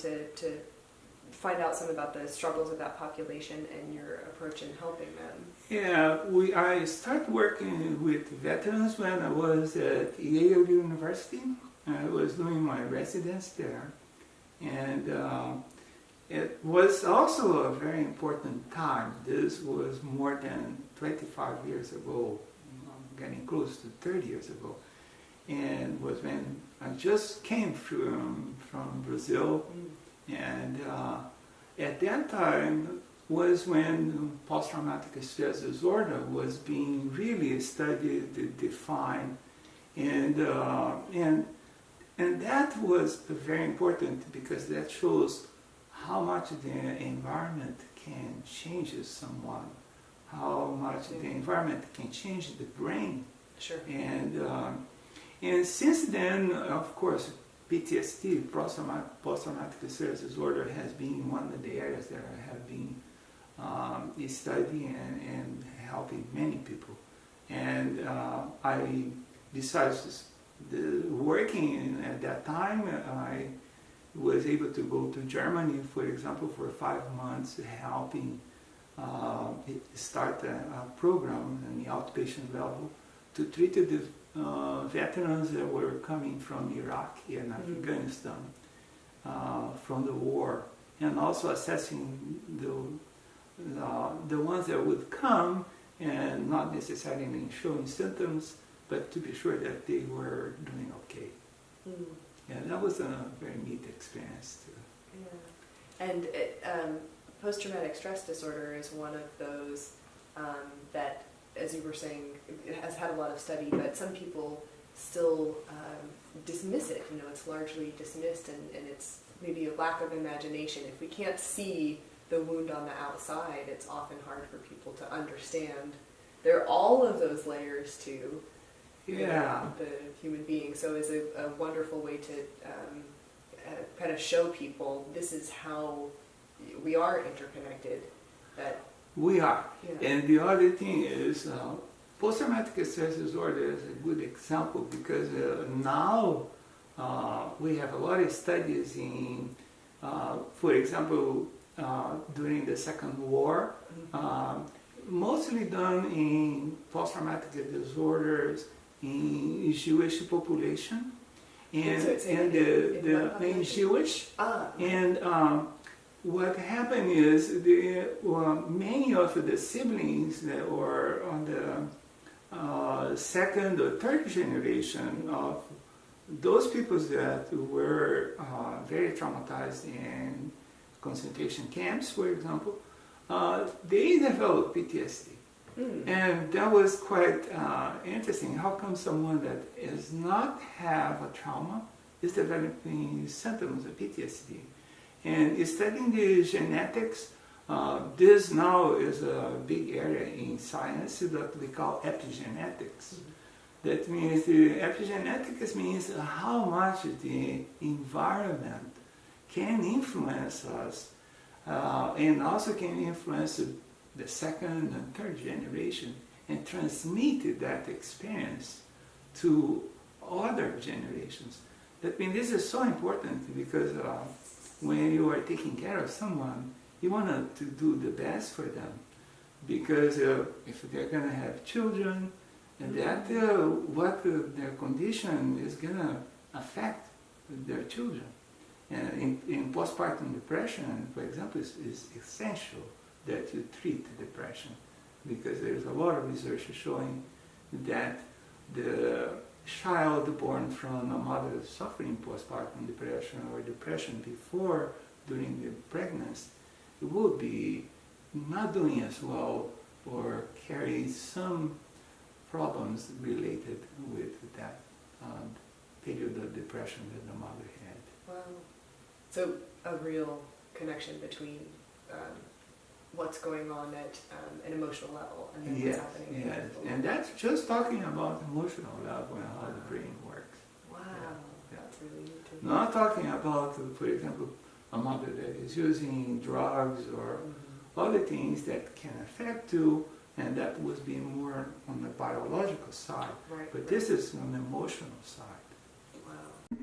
to find out some about the struggles of that population and your approach in helping them. Yeah, I started working with veterans when I was at Yale University. I was doing my residence there, and it was also a very important time. This was more than 25 years ago, getting close to 30 years ago, and was when I just came from Brazil. And at that time was when post-traumatic stress disorder was being really studied, defined, and that was very important because that shows how much the environment can change someone, how much the environment can change the brain. Sure. And since then, of course, PTSD, post-traumatic stress disorder, has been one of the areas that I have been studying and helping many people. And I decided, working at that time, I was able to go to Germany, for example, for 5 months, helping start a program on the outpatient level to treat the veterans that were coming from Iraq and Afghanistan from the war, and also assessing the ones that would come and not necessarily showing symptoms, but to be sure that they were doing okay. Yeah, that was a very neat experience too. Yeah. And post-traumatic stress disorder is one of those that, as you were saying, it has had a lot of study, but some people still dismiss it. You know, it's largely dismissed, and it's maybe a lack of imagination. If we can't see the wound on the outside, it's often hard for people to understand. There are all of those layers to the human being. So it's a wonderful way to kind of show people this is how we are interconnected. That we are. Yeah. And the other thing is, post-traumatic stress disorder is a good example because now we have a lot of studies in, for example, during the Second War, mostly done in post-traumatic disorders in Jewish population, and in Jewish, and what happened is many of the siblings that were on the second or third generation of those people that were very traumatized in concentration camps, for example, they developed PTSD. And that was quite interesting. How come someone that does not have a trauma is developing symptoms of PTSD? And studying the genetics, this now is a big area in science that we call epigenetics. That means epigenetics means how much the environment can influence us, and also can influence the second and third generation and transmit that experience to other generations. That means this is so important because when you are taking care of someone, you want to do the best for them, because if they're going to have children, and that what their condition is going to affect their children. And in postpartum depression, for example, is essential that you treat depression, because there's a lot of research showing that the child born from a mother suffering postpartum depression or depression before, during the pregnancy, will be not doing as well or carry some problems related with that period of depression that the mother had. Wow. So a real connection between what's going on at an emotional level and then what's happening at the physical level. And that's just talking about emotional level and how the brain works. Wow, that's really neat too. Not talking about, for example, a mother that is using drugs or other things that can affect you, and that was being more on the biological side. Right, but this is on the emotional side. Wow.